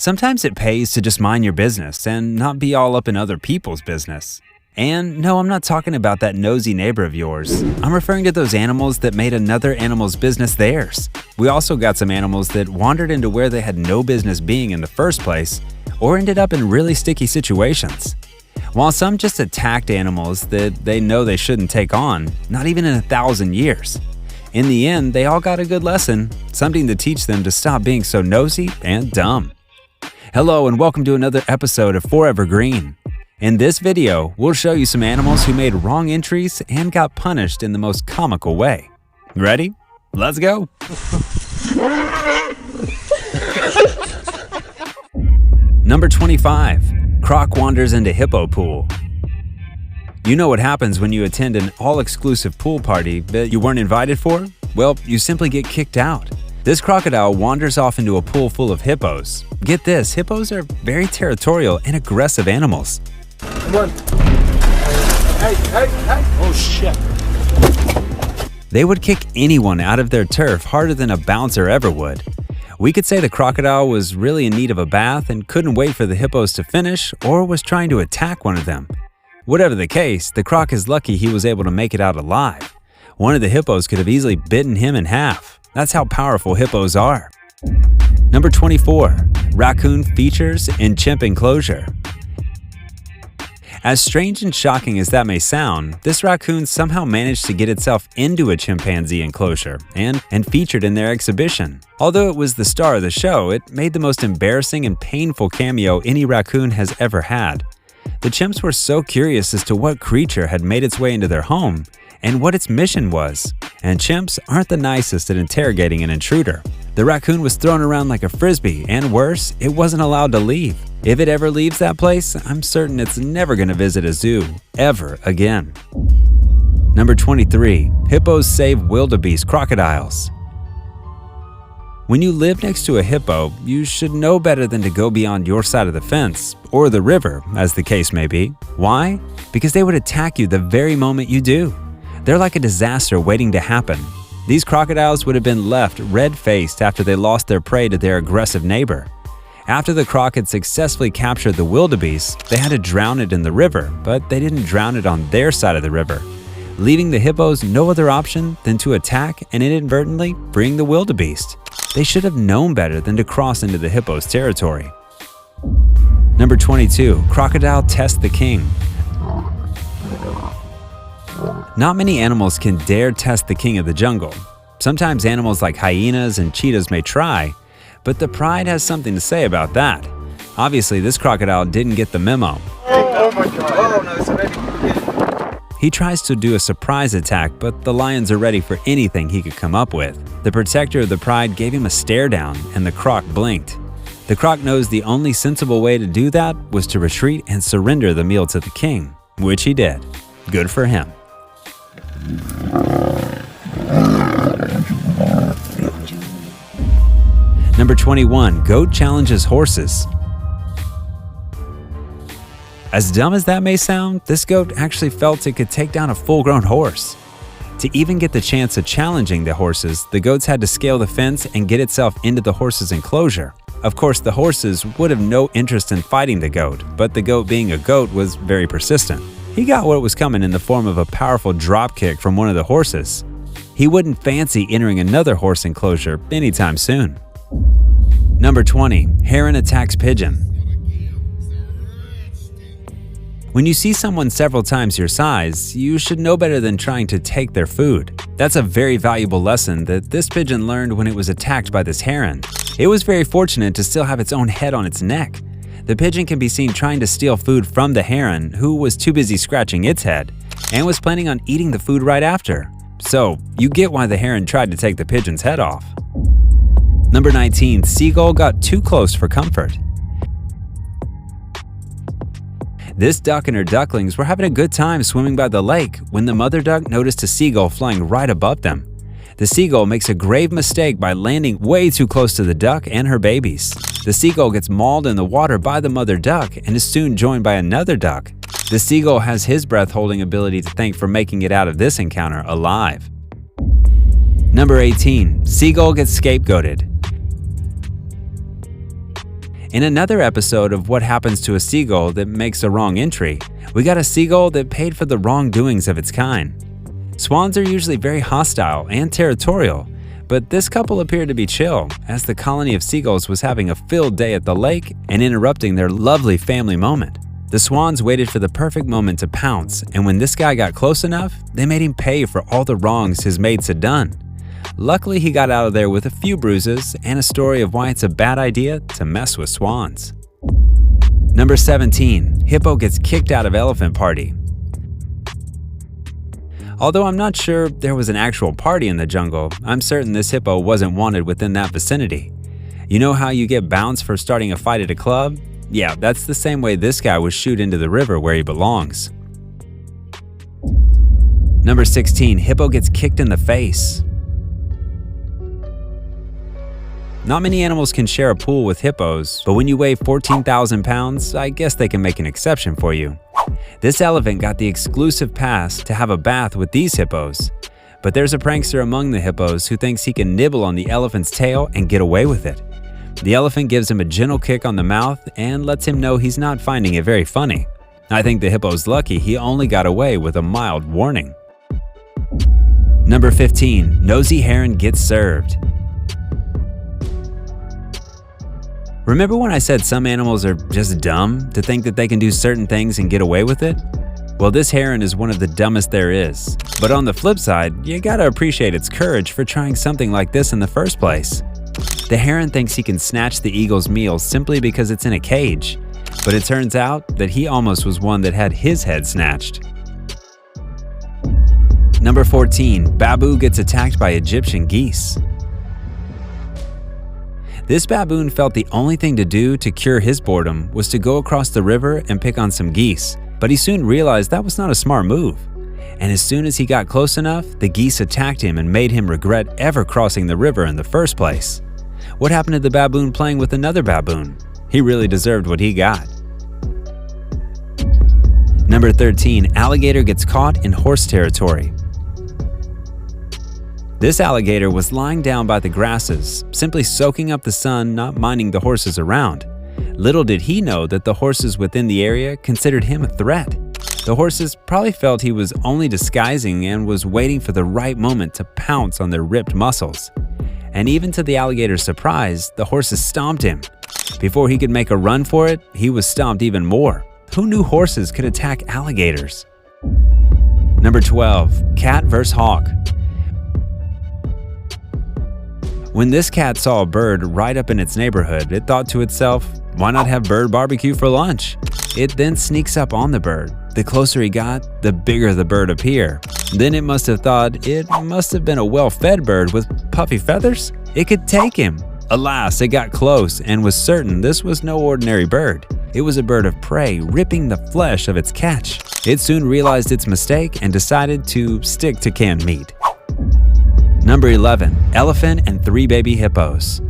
Sometimes it pays to just mind your business and not be all up in other people's business. And no, I'm not talking about that nosy neighbor of yours. I'm referring to those animals that made another animal's business theirs. We also got some animals that wandered into where they had no business being in the first place, or ended up in really sticky situations. While some just attacked animals that they know they shouldn't take on, not even in 1,000 years. In the end, they all got a good lesson, something to teach them to stop being so nosy and dumb. Hello and welcome to another episode of Forever Green. In this video, we'll show you some animals who made wrong entries and got punished in the most comical way. Ready? Let's go! Number 25. Croc wanders into hippo pool. You know what happens when you attend an all-exclusive pool party that you weren't invited for? Well, you simply get kicked out. This crocodile wanders off into a pool full of hippos. Get this, hippos are very territorial and aggressive animals. Come on. Hey. Oh, shit. They would kick anyone out of their turf harder than a bouncer ever would. We could say the crocodile was really in need of a bath and couldn't wait for the hippos to finish, or was trying to attack one of them. Whatever the case, the croc is lucky he was able to make it out alive. One of the hippos could have easily bitten him in half. That's how powerful hippos are. Number 24. Raccoon features in chimp enclosure. As strange and shocking as that may sound, this raccoon somehow managed to get itself into a chimpanzee enclosure and featured in their exhibition. Although it was the star of the show, it made the most embarrassing and painful cameo any raccoon has ever had. The chimps were so curious as to what creature had made its way into their home and what its mission was. And chimps aren't the nicest at interrogating an intruder. The raccoon was thrown around like a frisbee, and worse, it wasn't allowed to leave. If it ever leaves that place, I'm certain it's never going to visit a zoo ever again. Number 23. Hippos save wildebeest crocodiles. When you live next to a hippo, you should know better than to go beyond your side of the fence, or the river, as the case may be. Why? Because they would attack you the very moment you do. They're like a disaster waiting to happen. These crocodiles would have been left red-faced after they lost their prey to their aggressive neighbor. After the croc had successfully captured the wildebeest, they had to drown it in the river, but they didn't drown it on their side of the river, leaving the hippos no other option than to attack and inadvertently bring the wildebeest. They should have known better than to cross into the hippo's territory. Number 22. Crocodile tests the king. Not many animals can dare test the king of the jungle. Sometimes animals like hyenas and cheetahs may try, but the pride has something to say about that. Obviously, this crocodile didn't get the memo. Oh my god. Oh no, it's ready. He tries to do a surprise attack, but the lions are ready for anything he could come up with. The protector of the pride gave him a stare down, and the croc blinked. The croc knows the only sensible way to do that was to retreat and surrender the meal to the king, which he did. Good for him. Number 21. Goat challenges horses. As dumb as that may sound, this goat actually felt it could take down a full-grown horse. To even get the chance of challenging the horses, the goats had to scale the fence and get itself into the horse's enclosure. Of course, the horses would have no interest in fighting the goat, but the goat being a goat was very persistent. He got what was coming in the form of a powerful drop kick from one of the horses. He wouldn't fancy entering another horse enclosure anytime soon. Number 20. Heron attacks pigeon. When you see someone several times your size, you should know better than trying to take their food. That's a very valuable lesson that this pigeon learned when it was attacked by this heron. It was very fortunate to still have its own head on its neck. The pigeon can be seen trying to steal food from the heron, who was too busy scratching its head, and was planning on eating the food right after. So, you get why the heron tried to take the pigeon's head off. Number 19. Seagull got too close for comfort. This duck and her ducklings were having a good time swimming by the lake when the mother duck noticed a seagull flying right above them. The seagull makes a grave mistake by landing way too close to the duck and her babies. The seagull gets mauled in the water by the mother duck and is soon joined by another duck. The seagull has his breath-holding ability to thank for making it out of this encounter alive. Number 18. Seagull gets scapegoated. In another episode of What Happens to a Seagull That Makes a Wrong Entry, we got a seagull that paid for the wrongdoings of its kind. Swans are usually very hostile and territorial, but this couple appeared to be chill, as the colony of seagulls was having a filled day at the lake and interrupting their lovely family moment. The swans waited for the perfect moment to pounce, and when this guy got close enough, they made him pay for all the wrongs his mates had done. Luckily, he got out of there with a few bruises and a story of why it's a bad idea to mess with swans. Number 17. Hippo gets kicked out of elephant party. Although I'm not sure there was an actual party in the jungle, I'm certain this hippo wasn't wanted within that vicinity. You know how you get bounced for starting a fight at a club? Yeah, that's the same way this guy was shooed into the river where he belongs. Number 16. Hippo gets kicked in the face. Not many animals can share a pool with hippos, but when you weigh 14,000 pounds, I guess they can make an exception for you. This elephant got the exclusive pass to have a bath with these hippos. But there's a prankster among the hippos who thinks he can nibble on the elephant's tail and get away with it. The elephant gives him a gentle kick on the mouth and lets him know he's not finding it very funny. I think the hippo's lucky he only got away with a mild warning. Number 15. Nosy heron gets served. Remember when I said some animals are just dumb to think that they can do certain things and get away with it? Well, this heron is one of the dumbest there is. But on the flip side, you gotta appreciate its courage for trying something like this in the first place. The heron thinks he can snatch the eagle's meal simply because it's in a cage, but it turns out that he almost was one that had his head snatched. Number 14. Babu gets attacked by Egyptian geese. This baboon felt the only thing to do to cure his boredom was to go across the river and pick on some geese, but he soon realized that was not a smart move. And as soon as he got close enough, the geese attacked him and made him regret ever crossing the river in the first place. What happened to the baboon playing with another baboon? He really deserved what he got. Number 13. Alligator gets caught in horse territory. This alligator was lying down by the grasses, simply soaking up the sun, not minding the horses around. Little did he know that the horses within the area considered him a threat. The horses probably felt he was only disguising and was waiting for the right moment to pounce on their ripped muscles. And even to the alligator's surprise, the horses stomped him. Before he could make a run for it, he was stomped even more. Who knew horses could attack alligators? Number 12. Cat vs. hawk. When this cat saw a bird right up in its neighborhood, it thought to itself, why not have bird barbecue for lunch? It then sneaks up on the bird. The closer he got, the bigger the bird appeared. Then it must have thought it must have been a well-fed bird with puffy feathers. It could take him. Alas, it got close and was certain this was no ordinary bird. It was a bird of prey ripping the flesh of its catch. It soon realized its mistake and decided to stick to canned meat. Number 11. Elephant and 3 baby hippos.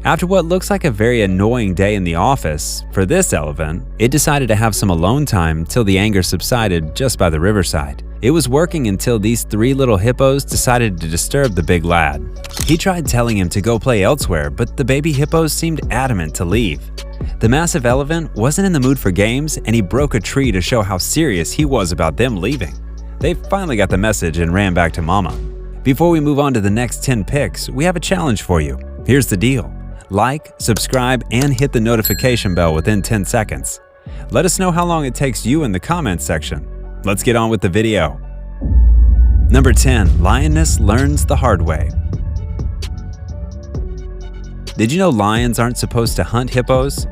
After what looks like a very annoying day in the office, for this elephant, it decided to have some alone time till the anger subsided just by the riverside. It was working until these 3 little hippos decided to disturb the big lad. He tried telling him to go play elsewhere, but the baby hippos seemed adamant to leave. The massive elephant wasn't in the mood for games, and he broke a tree to show how serious he was about them leaving. They finally got the message and ran back to mama. Before we move on to the next 10 picks, we have a challenge for you. Here's the deal. Like, subscribe, and hit the notification bell within 10 seconds. Let us know how long it takes you in the comments section. Let's get on with the video. Number 10. Lioness learns the hard way. Did you know lions aren't supposed to hunt hippos?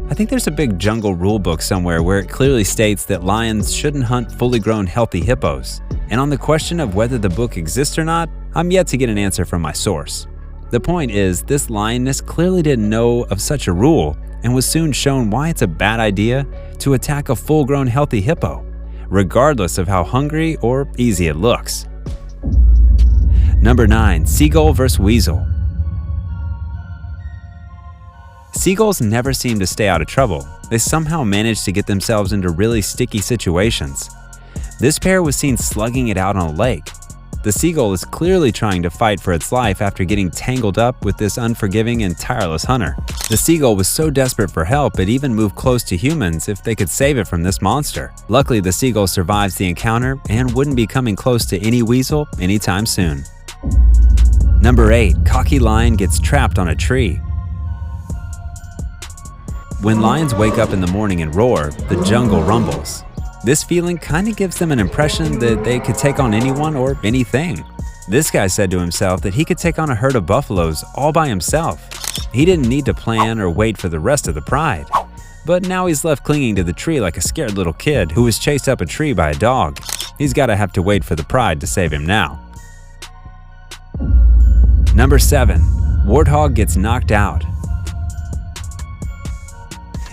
I think there's a big jungle rule book somewhere where it clearly states that lions shouldn't hunt fully grown healthy hippos. And on the question of whether the book exists or not, I'm yet to get an answer from my source. The point is, this lioness clearly didn't know of such a rule and was soon shown why it's a bad idea to attack a full-grown healthy hippo, regardless of how hungry or easy it looks. Number 9. Seagull vs. Weasel. Seagulls never seem to stay out of trouble. They somehow manage to get themselves into really sticky situations. This pair was seen slugging it out on a lake. The seagull is clearly trying to fight for its life after getting tangled up with this unforgiving and tireless hunter. The seagull was so desperate for help it even moved close to humans if they could save it from this monster. Luckily, the seagull survives the encounter and wouldn't be coming close to any weasel anytime soon. Number 8. Cocky lion gets trapped on a tree. When lions wake up in the morning and roar, the jungle rumbles. This feeling kind of gives them an impression that they could take on anyone or anything. This guy said to himself that he could take on a herd of buffaloes all by himself. He didn't need to plan or wait for the rest of the pride. But now he's left clinging to the tree like a scared little kid who was chased up a tree by a dog. He's got to have to wait for the pride to save him now. Number 7. Warthog gets knocked out.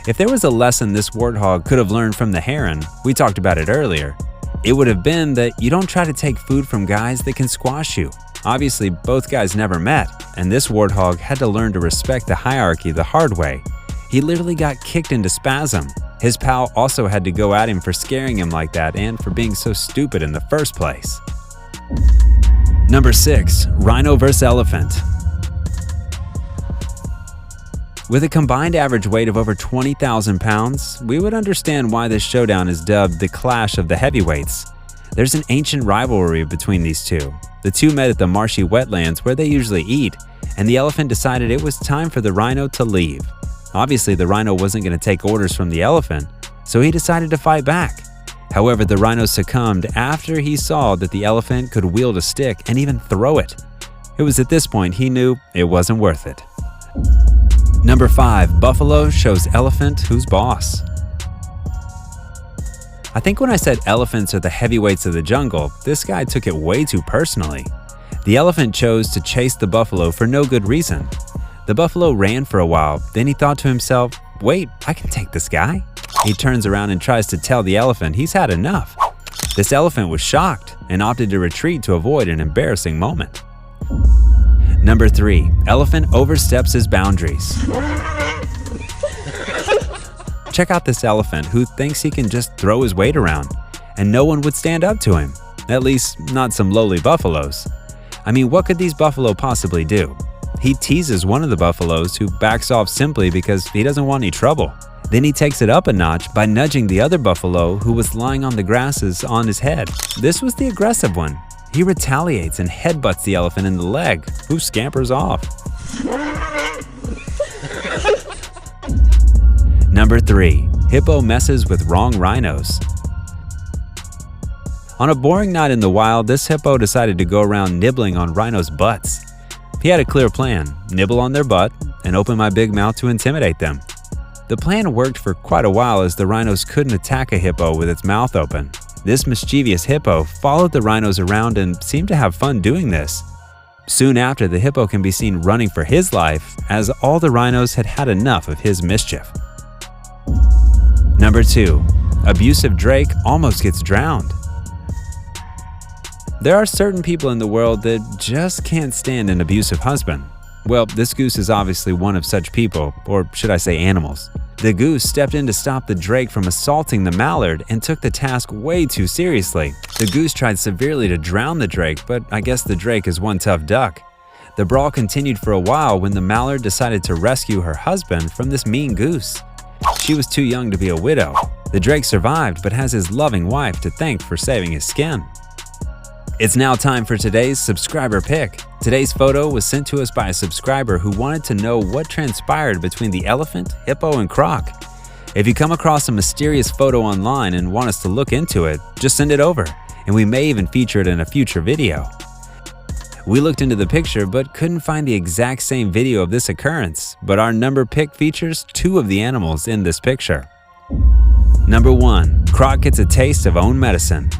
If there was a lesson this warthog could have learned from the heron, we talked about it earlier, it would have been that you don't try to take food from guys that can squash you. Obviously, both guys never met, and this warthog had to learn to respect the hierarchy the hard way. He literally got kicked into spasm. His pal also had to go at him for scaring him like that and for being so stupid in the first place. Number 6. Rhino vs. Elephant. With a combined average weight of over 20,000 pounds, we would understand why this showdown is dubbed the Clash of the Heavyweights. There's an ancient rivalry between these two. The two met at the marshy wetlands where they usually eat, and the elephant decided it was time for the rhino to leave. Obviously, the rhino wasn't going to take orders from the elephant, so he decided to fight back. However, the rhino succumbed after he saw that the elephant could wield a stick and even throw it. It was at this point he knew it wasn't worth it. Number 5. Buffalo shows elephant who's boss. I think when I said elephants are the heavyweights of the jungle, this guy took it way too personally. The elephant chose to chase the buffalo for no good reason. The buffalo ran for a while, then he thought to himself, wait, I can take this guy. He turns around and tries to tell the elephant he's had enough. This elephant was shocked and opted to retreat to avoid an embarrassing moment. Number 3. Elephant oversteps his boundaries. Check out this elephant who thinks he can just throw his weight around, and no one would stand up to him. At least, not some lowly buffaloes. I mean, what could these buffalo possibly do? He teases one of the buffaloes who backs off simply because he doesn't want any trouble. Then he takes it up a notch by nudging the other buffalo who was lying on the grasses on his head. This was the aggressive one. He retaliates and headbutts the elephant in the leg, who scampers off. Number 3. Hippo messes with wrong rhinos. On a boring night in the wild, this hippo decided to go around nibbling on rhinos' butts. He had a clear plan: nibble on their butt and open my big mouth to intimidate them. The plan worked for quite a while as the rhinos couldn't attack a hippo with its mouth open. This mischievous hippo followed the rhinos around and seemed to have fun doing this. Soon after, the hippo can be seen running for his life as all the rhinos had had enough of his mischief. Number 2. Abusive drake almost gets drowned. There are certain people in the world that just can't stand an abusive husband. Well, this goose is obviously one of such people, or should I say animals. The goose stepped in to stop the drake from assaulting the mallard and took the task way too seriously. The goose tried severely to drown the drake, but I guess the drake is one tough duck. The brawl continued for a while when the mallard decided to rescue her husband from this mean goose. She was too young to be a widow. The drake survived but has his loving wife to thank for saving his skin. It's now time for today's subscriber pick. Today's photo was sent to us by a subscriber who wanted to know what transpired between the elephant, hippo, and croc. If you come across a mysterious photo online and want us to look into it, just send it over, and we may even feature it in a future video. We looked into the picture but couldn't find the exact same video of this occurrence, but our number pick features 2 of the animals in this picture. Number 1. Croc gets a taste of own medicine.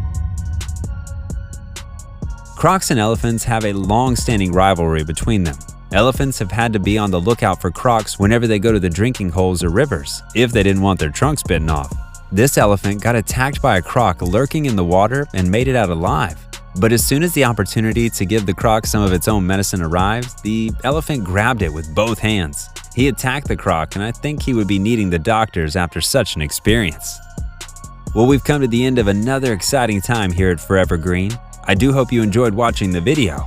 Crocs and elephants have a long-standing rivalry between them. Elephants have had to be on the lookout for crocs whenever they go to the drinking holes or rivers, if they didn't want their trunks bitten off. This elephant got attacked by a croc lurking in the water and made it out alive. But as soon as the opportunity to give the croc some of its own medicine arrived, the elephant grabbed it with both hands. He attacked the croc, and I think he would be needing the doctors after such an experience. Well, we've come to the end of another exciting time here at Forever Green. I do hope you enjoyed watching the video.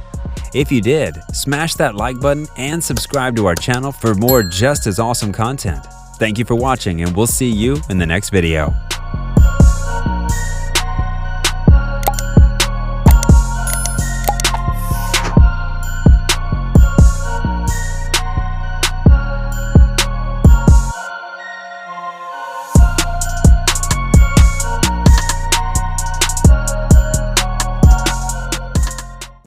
If you did, smash that like button and subscribe to our channel for more just as awesome content. Thank you for watching, and we'll see you in the next video.